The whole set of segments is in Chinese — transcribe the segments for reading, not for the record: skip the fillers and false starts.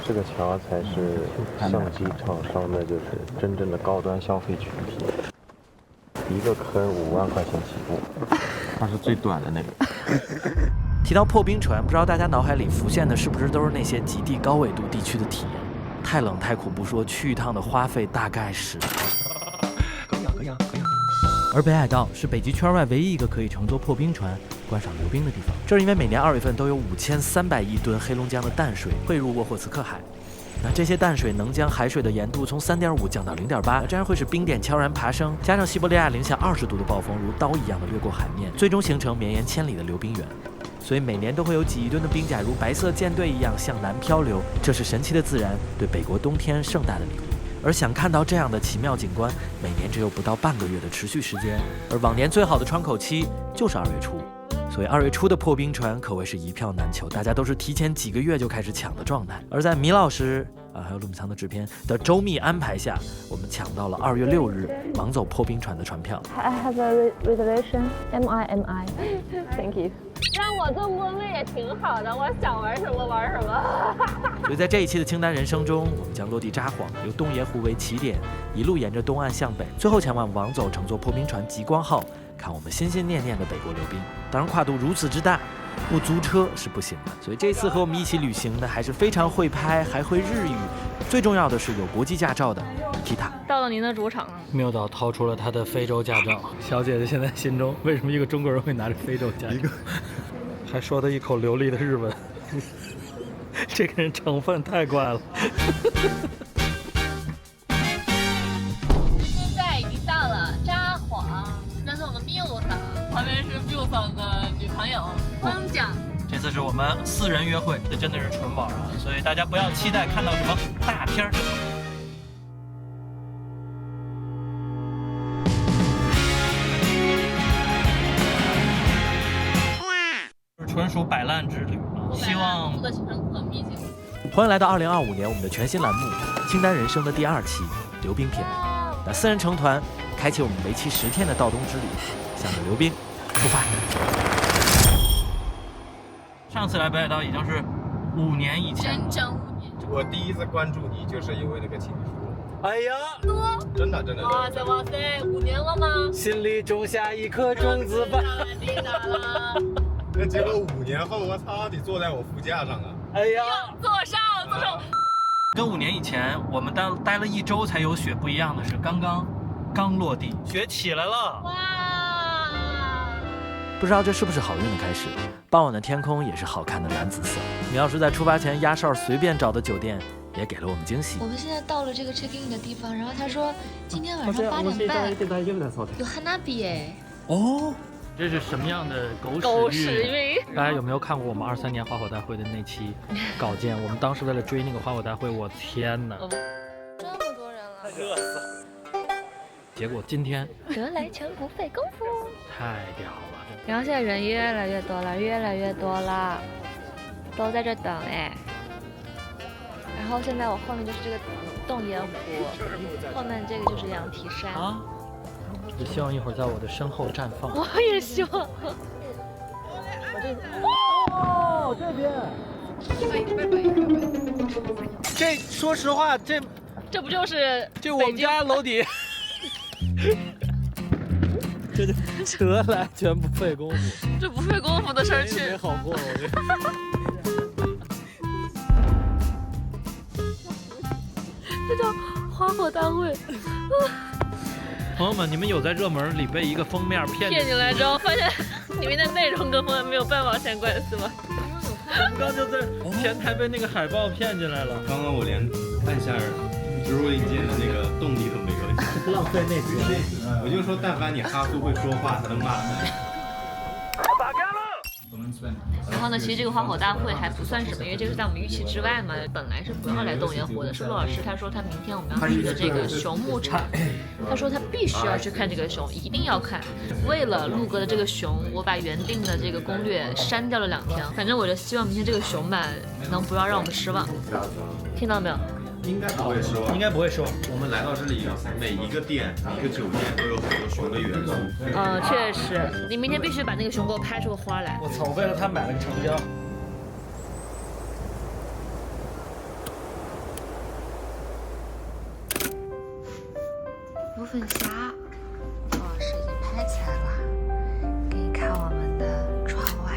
这个桥才是相机厂商的，就是真正的高端消费群体。一个坑5万块钱起步，它是最短的那个。提到破冰船，不知道大家脑海里浮现的是不是都是那些极地高纬度地区的体验？太冷太苦不说，去一趟的花费大概是。而北海道是北极圈外唯一一个可以乘坐破冰船观赏流冰的地方，这是因为每年2月份都有5300亿吨黑龙江的淡水汇入沃霍茨克海。那这些淡水能将海水的盐度从3.5降到0.8，这样会使冰点悄然爬升，加上西伯利亚零下20度的暴风如刀一样的掠过海面，最终形成绵延千里的流冰原。所以每年都会有几亿吨的冰甲如白色舰队一样向南漂流，这是神奇的自然对北国冬天盛大的礼物。而想看到这样的奇妙景观，每年只有不到半个月的持续时间，而往年最好的窗口期就是2月初。所以2月初的破冰船可谓是一票难求，大家都是提前几个月就开始抢的状态。而在米老师还有陆米仓的制片的周密安排下，我们抢到了2月6日盲走破冰船的船票。I have a reservation. MI. Thank you. 让我做攻略也挺好的，我想玩什么玩什么。所以在这一期的清单人生中，我们将落地札幌，由洞爷湖为起点，一路沿着东岸向北，最后前往王走，乘坐破冰船极光号，看我们心心念念的北国流冰。当然，跨度如此之大，不租车是不行的。所以这次和我们一起旅行的还是非常会拍，还会日语，最重要的是有国际驾照的 Nikita。到了您的主场了。缪导掏出了他的非洲驾照。小姐姐现在心中，为什么一个中国人会拿着非洲驾照？还说的一口流利的日文，这个人成分太怪了。现在已经到了札幌，这是我们缪桑，旁边是缪桑的女朋友风奖。这次是我们4人约会，这真的是纯玩啊，所以大家不要期待看到什么大片儿。纯属摆烂之旅，希望的行程很密集。欢迎来到2025年我们的全新栏目《清单人生》的第2期流冰篇。那4人成团，开启我们为期10天的到冬之旅，向着流冰出发。上次来北海道已经是5年以前，整整5年。我第一次关注你就是因为那个情书。哎呀，多真的。哇塞哇塞，5年了吗？心里种下一颗种子吧。滴答了。那结果5年后，我操，你坐在我副驾上了。哎呀，坐上。跟5年以前我们待了1周才有雪不一样的是，刚落地，雪起来了。哇！不知道这是不是好运的开始？傍晚的天空也是好看的蓝紫色。米老师在出发前压哨随便找的酒店也给了我们惊喜。我们现在到了这个 check in 的地方，然后他说今天晚上8点半有 Hanabi 哎。哦。这是什么样的狗屎运？大家有没有看过我们23年花火大会的那期稿件？我们当时为了追那个花火大会，我天哪！这么多人了，热死！结果今天得来全不费功夫，太屌了！然后现在人越来越多了，都在这等哎。然后现在我后面就是这个洞爷湖，后面这个就是羊蹄山啊。我希望一会儿在我的身后绽放。我也希望。哦，这边。这说实话，这不就是我们家楼底？这就得来全不费功夫。这不费功夫的事儿去。没好过，我这。这叫花火大会。朋友们，你们有在热门里被一个封面骗进来之后，发现里面的内容跟封面没有半毛钱关系吗？我们刚就在前台被那个海报骗进来了。刚刚我连按下植入硬件的那个动力都没有，浪费内存。我就说，但凡你哈苏会说话，才能骂他。然后呢，其实这个花火大会还不算什么，因为这个是在我们预期之外嘛。本来是不要来洞爷湖的，是陆老师他说他明天我们要去的这个熊牧场，他说他必须要去看这个熊，一定要看。为了陆哥的这个熊，我把原定的这个攻略删掉了2天。反正我就希望明天这个熊吧，能不要让我们失望。听到没有？应该不会说，应该不会说。我们来到这里，每一个店、每个酒店都有很多熊的元素。确实，你明天必须把那个熊给我拍出个花来。我操！为了他买了个长焦。部分虾，罗老师已经拍起来了，给你看我们的窗外。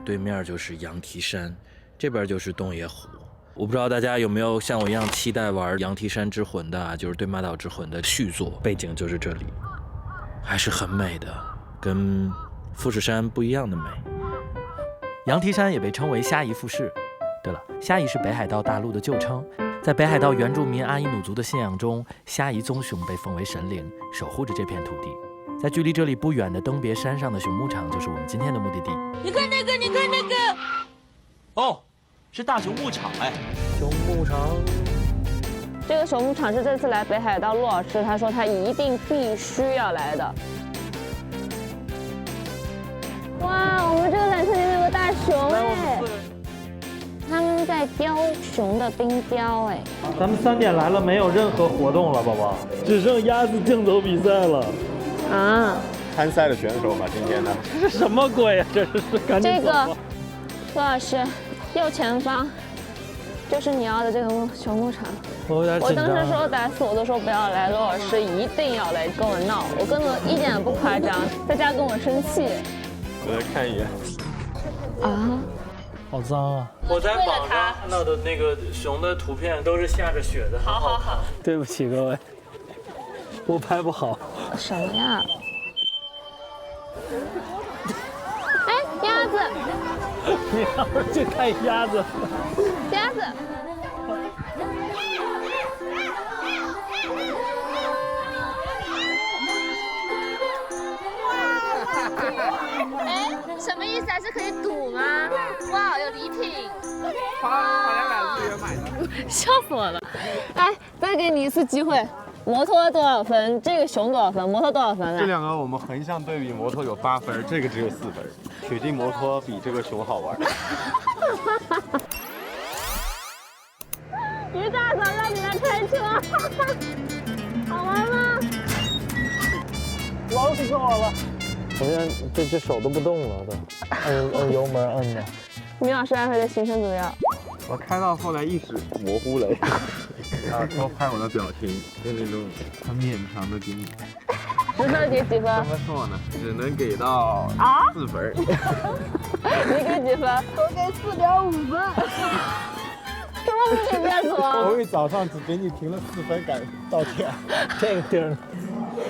对面就是羊蹄山，这边就是洞爷湖。我不知道大家有没有像我一样期待玩《羊蹄山之魂》的啊，就是《对马岛之魂》的续作，背景就是这里，还是很美的，跟富士山不一样的美。羊蹄山也被称为虾夷富士。对了，虾夷是北海道大陆的旧称，在北海道原住民阿伊努族的信仰中，虾夷棕熊被奉为神灵，守护着这片土地。在距离这里不远的登别山上的熊牧场就是我们今天的目的地。你看那个，你看那个。哦，是大熊牧场哎。熊牧场。这个熊牧场是这次来北海道，陆老师他说他一定必须要来的。哇，我们这个缆车里面有个大熊哎，他们在雕熊的冰雕哎。咱们3点来了，没有任何活动了，宝宝，只剩鸭子竞走比赛了。啊，参赛的选手吧，今天呢？这是什么鬼啊？这是赶紧走吧。陆老师，右前方就是你要的这个熊牧场。我有点紧张。我当时说打死我都说不要来，陆老师一定要来跟我闹，我根本一点也不夸张，在家跟我生气。我来看一眼。啊，好脏啊！我在网上看到的那个熊的图片都是下着雪的。好。对不起各位，我拍不好。什么呀？哎，鸭子！你要是去看鸭子。鸭子！哎，什么意思啊？这可以赌吗？哇，有礼品！好像来自己买的。笑死我了！哎，再给你一次机会。摩托多少分？这个熊多少分？摩托多少分？这两个我们横向对比，摩托有8分，这个只有4分。雪地摩托比这个熊好玩。一大早让你来开车，好玩吗？老死我了！我现在这手都不动了，都摁油门摁的。米老师安排的行程主要。我开到后来意识模糊了，他偷拍我的表情，就那种很勉强的给你。10分给几分？怎么说呢？只能给到4分。你给几分？我给4.5分。什么不给面子啊？我为早上只给你评了4分感道歉。这个地儿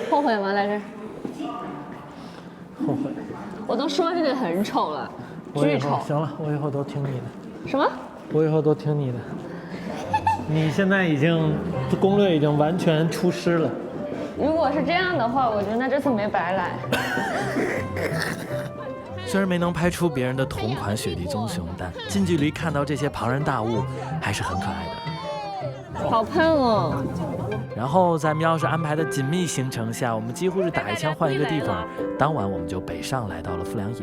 后悔吗？来这儿？后悔。我都说这个很丑了，巨丑。行了，我以后都听你的。什么？我以后都听你的。你现在已经攻略已经完全出师了。如果是这样的话，我觉得那这次没白来。虽然没能拍出别人的同款雪地棕熊，但近距离看到这些庞然大物还是很可爱的。好胖哦！然后在米老师安排的紧密行程下，我们几乎是打一枪换一个地方。当晚我们就北上来到了富良野。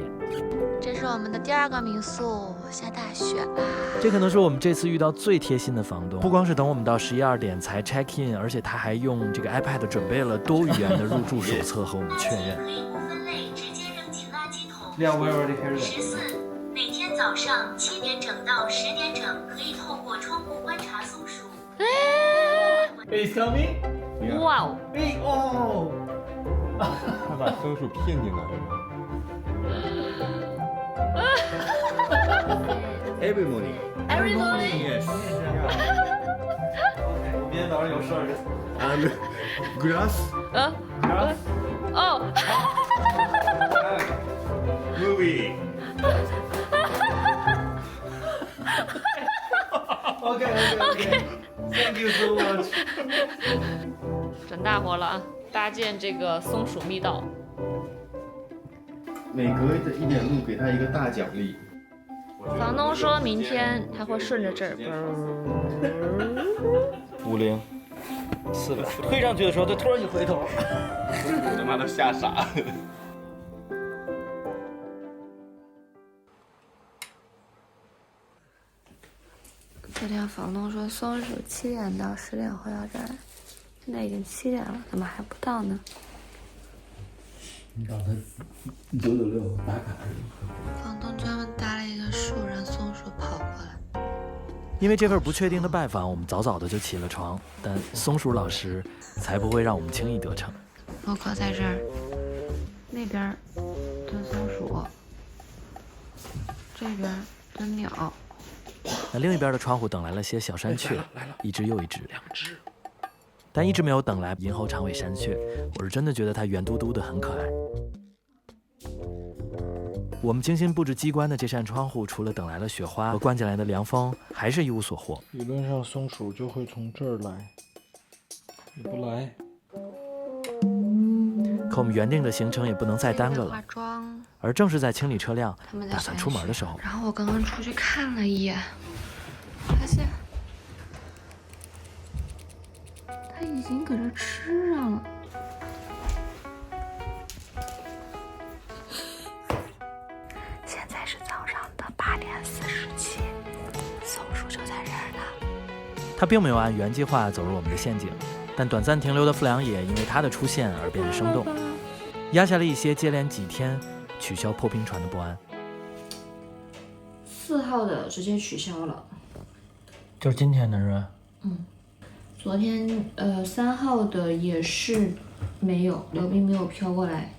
这是我们的第2个民宿，下大雪啦！这可能是我们这次遇到最贴心的房东，不光是等我们到11、2点才 check in， 而且他还用这个 iPad 准备了多语言的入住手册和我们确认。可以不分类直接扔进垃圾桶。14，每天早上7点整到10点整，可以透过窗户观察松鼠。It's coming！ 哇哦！哎哦！他把松鼠骗进来了。Every morning. Every morning. Yes. OK， 我明天早上有事儿。And grass. 哦。Movie. OK. Thank you so much. 整大活了啊！搭建这个松鼠密道。每隔的1点路给他一个大奖励。房东说明天他会顺着这儿。 50、400。推上去的时候，他突然一回头，我他妈都吓傻了。昨天房东说松鼠7点到10点回到这儿，现在已经7点了，怎么还不到呢？你找他996打卡。房东专门搭了一个树，让松鼠跑过来。因为这份不确定的拜访，我们早早的就起了床，但松鼠老师才不会让我们轻易得逞。洛克在这儿，那边蹲松鼠，这边蹲鸟。那另一边的窗户等来了些小山雀，一只又一只，2只，但一直没有等来银喉长尾山雀。我是真的觉得它圆嘟嘟的很可爱。我们精心布置机关的这扇窗户，除了等来了雪花和灌进来的凉风，还是一无所获。理论上松鼠就会从这儿来，也不来。可我们原定的行程也不能再耽搁了。化妆。而正是在清理车辆、打算出门的时候，然后我刚刚出去看了一眼，发现他已经搁这吃上了。现在是早上的8点47，松鼠就在这儿呢。他并没有按原计划走入我们的陷阱，但短暂停留的富良野因为他的出现而变得生动，压下了一些接连几天取消破冰船的不安。4号的直接取消了，就是今天的是吧？昨天3号的也是没有，辽冰没有飘过来，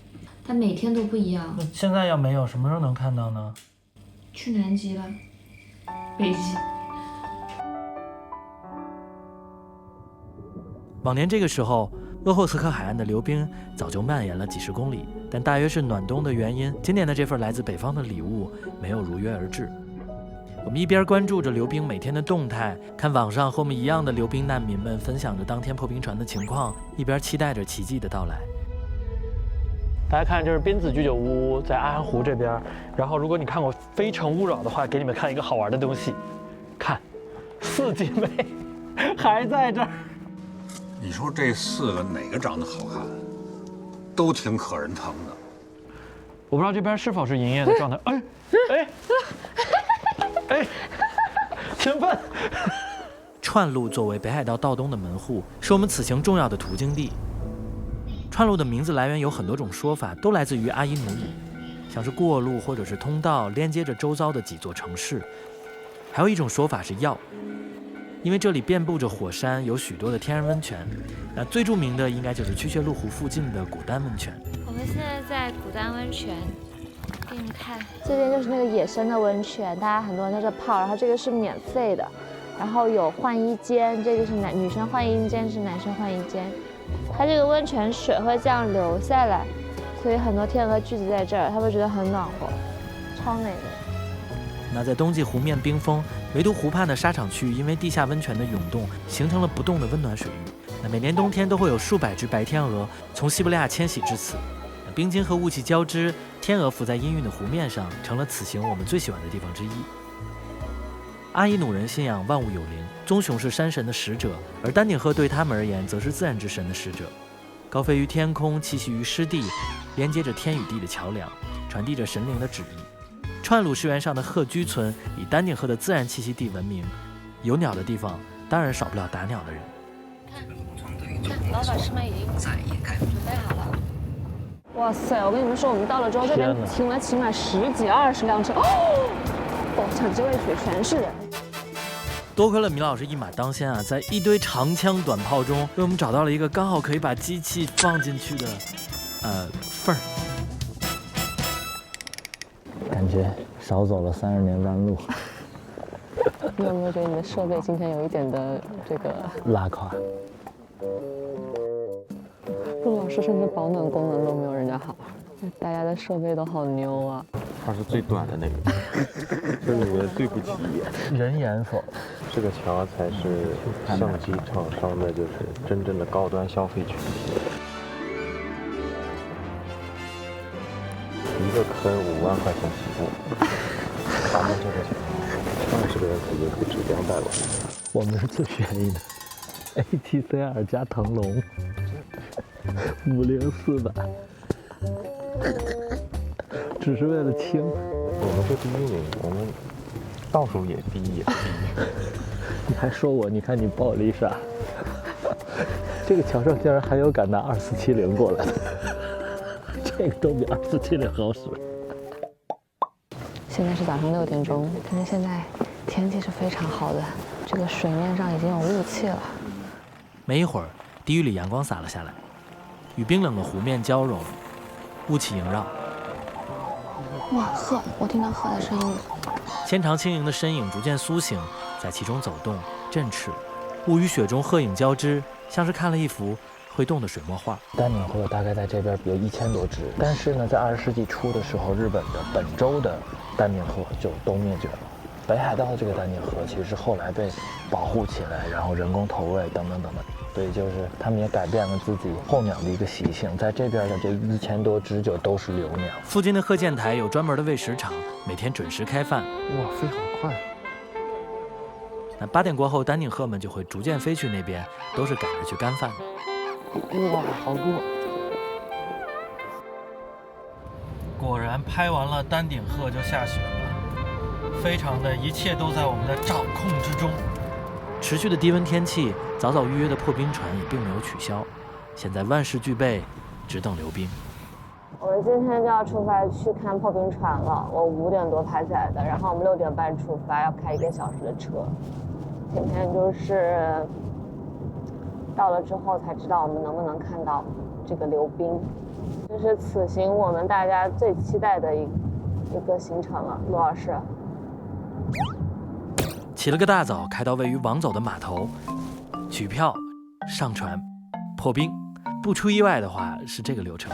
它每天都不一样。那现在要没有，什么时候能看到呢？去南极了，北极。往年这个时候，鄂霍次克海岸的流冰早就蔓延了几十公里，但大约是暖冬的原因，今年的这份来自北方的礼物没有如约而至。我们一边关注着流冰每天的动态，看网上和我们一样的流冰难民们分享着当天破冰船的情况，一边期待着奇迹的到来。大家看，这是滨子居酒屋在阿寒湖这边。然后，如果你看过《非诚勿扰》的话，给你们看一个好玩的东西，看，4姐妹还在这儿。你说这4个哪个长得好看？都挺可人疼的。我不知道这边是否是营业的状态。勤奋。串路作为北海道道东的门户，是我们此行重要的途经地。串路的名字来源有很多种说法，都来自于阿伊努语，像是过路或者是通道，连接着周遭的几座城市。还有一种说法是药，因为这里遍布着火山，有许多的天然温泉。那最著名的应该就是屈穴路湖附近的古丹温泉。我们现在在古丹温泉，给你们看，这边就是那个野生的温泉，大家很多人在这泡，然后这个是免费的，然后有换衣间，这个是女生换衣间，是男生换衣间。它这个温泉水会这样流下来，所以很多天鹅聚集在这儿，他们觉得很暖和，超美的。那在冬季湖面冰封，唯独湖畔的沙场区因为地下温泉的涌动，形成了不动的温暖水域。那每年冬天都会有数百只白天鹅从西伯利亚迁徙至此。冰晶和雾气交织，天鹅浮在氤氲的湖面上，成了此行我们最喜欢的地方之一。阿伊努人信仰万物有灵，棕熊是山神的使者，而丹顶鹤对他们而言则是自然之神的使者。高飞于天空，栖息于湿地，连接着天与地的桥梁，传递着神灵的旨意。川鲁湿原上的鹤居村以丹顶鹤的自然栖息地闻名，有鸟的地方当然少不了打鸟的人。看，老板师们已经准备好了。哇塞！我跟你们说，我们到了之后，这边停了起码10几20辆车，抢机会区全是人。多亏了米老师一马当先啊，在一堆长枪短炮中，为我们找到了一个刚好可以把机器放进去的缝儿。感觉少走了30年弯路。你有没有觉得你的设备今天有一点的这个拉垮？陆老师甚至保暖功能都没有人家好，大家的设备都好牛啊。它是最短的那个，这里面最不起眼。人言否？这个桥才是相机厂商的，就是真正的高端消费群体。一个坑5万块钱起步，咱们这个桥20个人估计不止200万。我们是最便宜的 ，ATCR 加腾龙，504版，只是为了轻。我们是第1名，我们倒数也第1。你还说我？你看你暴力啥？这个桥上竟然还有敢拿2470过来的，这个都比2470好使。现在是早上6点钟，但是现在天气是非常好的，这个水面上已经有雾气了。没一会儿，地狱里阳光洒了下来，与冰冷的湖面交融，雾气萦绕。哇，鹤！我听到鹤的声音了。纤长轻盈的身影逐渐苏醒，在其中走动、振翅，雾与雪中鹤影交织，像是看了一幅会动的水墨画。丹顶鹤大概在这边有1000多只，但是呢，在20世纪初的时候，日本的本州的丹顶鹤就都灭绝了。北海道这个丹顶鹤其实是后来被保护起来，然后人工投喂等等等等，所以就是他们也改变了自己候鸟的一个习性，在这边的这1000多只就都是留鸟。附近的鹤见台有专门的喂食场，每天准时开饭。哇，飞好快！那8点过后，丹顶鹤们就会逐渐飞去那边，都是赶着去干饭的。哇，好多！果然拍完了丹顶鹤就下雪了，非常的一切都在我们的掌控之中。持续的低温天气，早早预约的破冰船也并没有取消，现在万事俱备，只等溜冰。我们今天就要出发去看破冰船了，我5点多爬起来的，然后我们6点半出发，要开1个小时的车。今天就是到了之后才知道我们能不能看到这个溜冰，这是此行我们大家最期待的一个行程了。陆老师起了个大早，开到位于王走的码头，取票、上船、破冰。不出意外的话，是这个流程。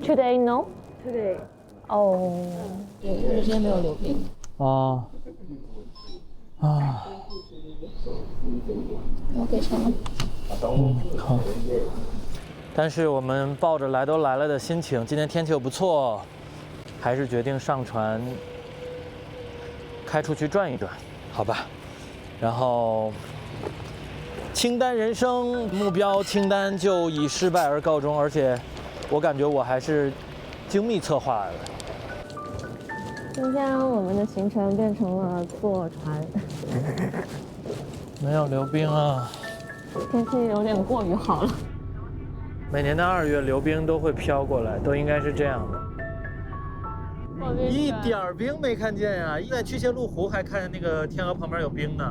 Today no. Today. 哦，对，因为今天没有溜冰。啊。我给钱了。好。但是我们抱着来都来了的心情，今天天气又不错，还是决定上船开出去转一转，好吧？然后清单人生目标清单就以失败而告终，而且我感觉我还是精密策划的。今天我们的行程变成了坐船，没有溜冰啊，天气有点过于好了。每年的2月溜冰都会飘过来，都应该是这样的。一点冰没看见呀！在去仙路湖还看见那个天鹅旁边有冰呢。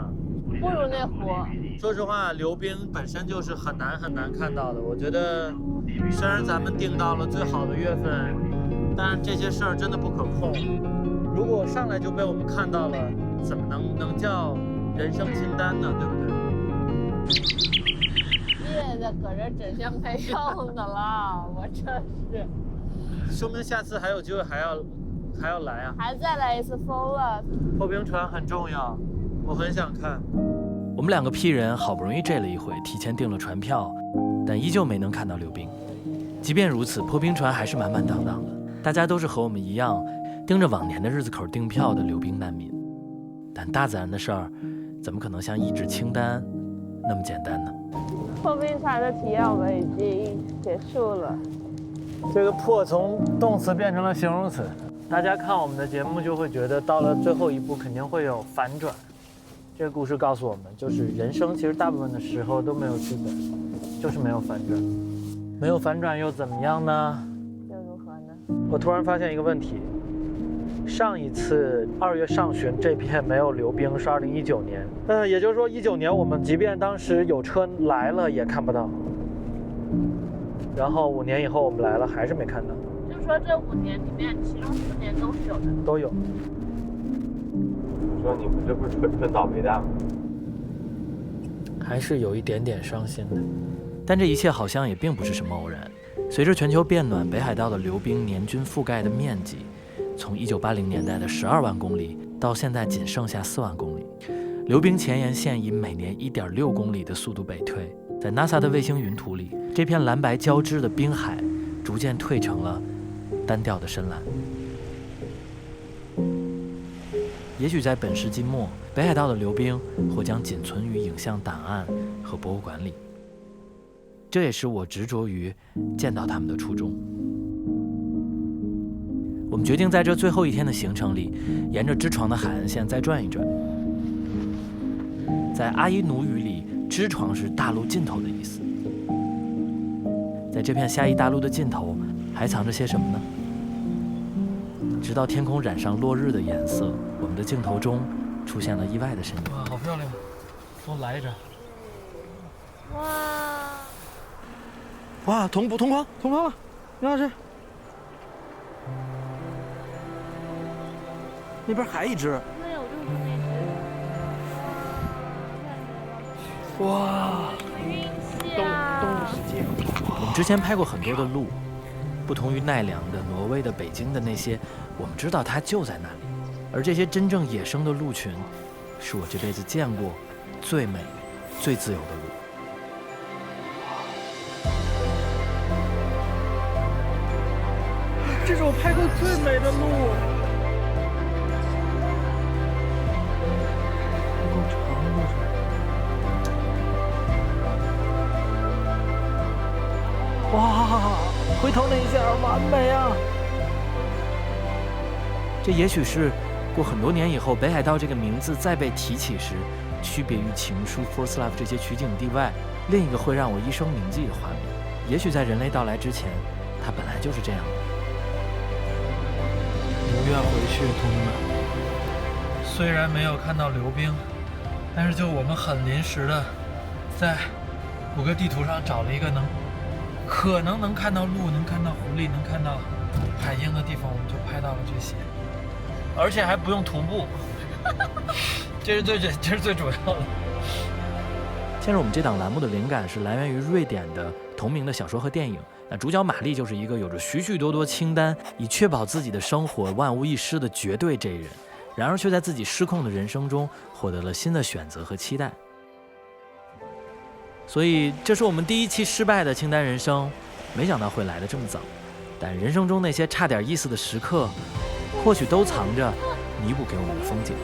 不如那湖。说实话，溜冰本身就是很难看到的。我觉得，虽然咱们定到了最好的月份，但是这些事儿真的不可控。如果上来就被我们看到了，怎么能叫人生清单呢？对不对？别的搁这真像没用的了，我真是。说明下次还有机会，还要来啊！还再来一次疯了。破冰船很重要，我很想看。我们2个屁人好不容易这了一回，提前订了船票，但依旧没能看到溜冰。即便如此，破冰船还是满满当当的，大家都是和我们一样，盯着往年的日子口订票的溜冰难民。但大自然的事儿，怎么可能像一纸清单那么简单呢？破冰船的体验我们已经结束了。这个破从动词变成了形容词。大家看我们的节目就会觉得到了最后一步肯定会有反转。这个故事告诉我们，就是人生其实大部分的时候都没有剧本，就是没有反转。没有反转又怎么样呢？又如何呢？我突然发现一个问题，上一次2月上旬这片没有溜冰是2019年，也就是说19年我们即便当时有车来了也看不到，然后5年以后我们来了还是没看到。就是说这5年里面，其中4年都是有的。都有。你说你们这不是纯倒霉蛋吗？还是有一点点伤心的。但这一切好像也并不是什么偶然。随着全球变暖，北海道的溜冰年均覆盖的面积，从1980年代的12万公里，到现在仅剩下4万公里。溜冰前沿线以每年1.6公里的速度北退，在 NASA 的卫星云图里，这片蓝白交织的冰海逐渐退成了单调的深蓝。也许在本世纪末，北海道的溜冰或将仅存于影像档案和博物馆里。这也是我执着于见到他们的初衷。我们决定在这最后一天的行程里，沿着知床的海岸线再转一转。在阿伊努语里，知床是大陆尽头的意思。在这片夏伊大陆的尽头，还藏着些什么呢？直到天空染上落日的颜色，我们的镜头中出现了意外的身影。哇，好漂亮，都来着。哇！哇，同框了，刘老师。那边还一只。没有，就是那只。哇！运气啊！动物世界。我们之前拍过很多的鹿，不同于奈良的、挪威的、北京的那些，我们知道它就在那里。而这些真正野生的鹿群，是我这辈子见过最美、最自由的鹿。这是我拍过最美的鹿。够长哇，回头那一下完美啊！这也许是过很多年以后，北海道这个名字再被提起时，区别于情书、First Love 这些取景地外，另一个会让我一生铭记的画面。也许在人类到来之前，它本来就是这样的。不愿回去，同志们。虽然没有看到流冰，但是就我们很临时的，在谷歌地图上找了一个可能能看到鹿、能看到狐狸、能看到海鹰的地方，我们就拍到了这些，而且还不用徒步，这是最主要的。其实我们这档栏目的灵感是来源于瑞典的同名的小说和电影。那主角玛丽就是一个有着许许多多清单，以确保自己的生活万无一失的绝对 J 人，然而却在自己失控的人生中获得了新的选择和期待。所以这是我们第一期失败的清单人生，没想到会来得这么早。但人生中那些差点意思的时刻，或许都藏着弥补给我们的风景。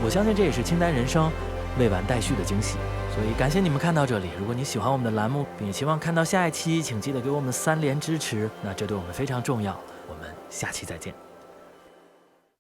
我相信这也是清单人生未完待续的惊喜。所以感谢你们看到这里，如果你喜欢我们的栏目，并期望看到下一期，请记得给我们3连支持，那这对我们非常重要。我们下期再见。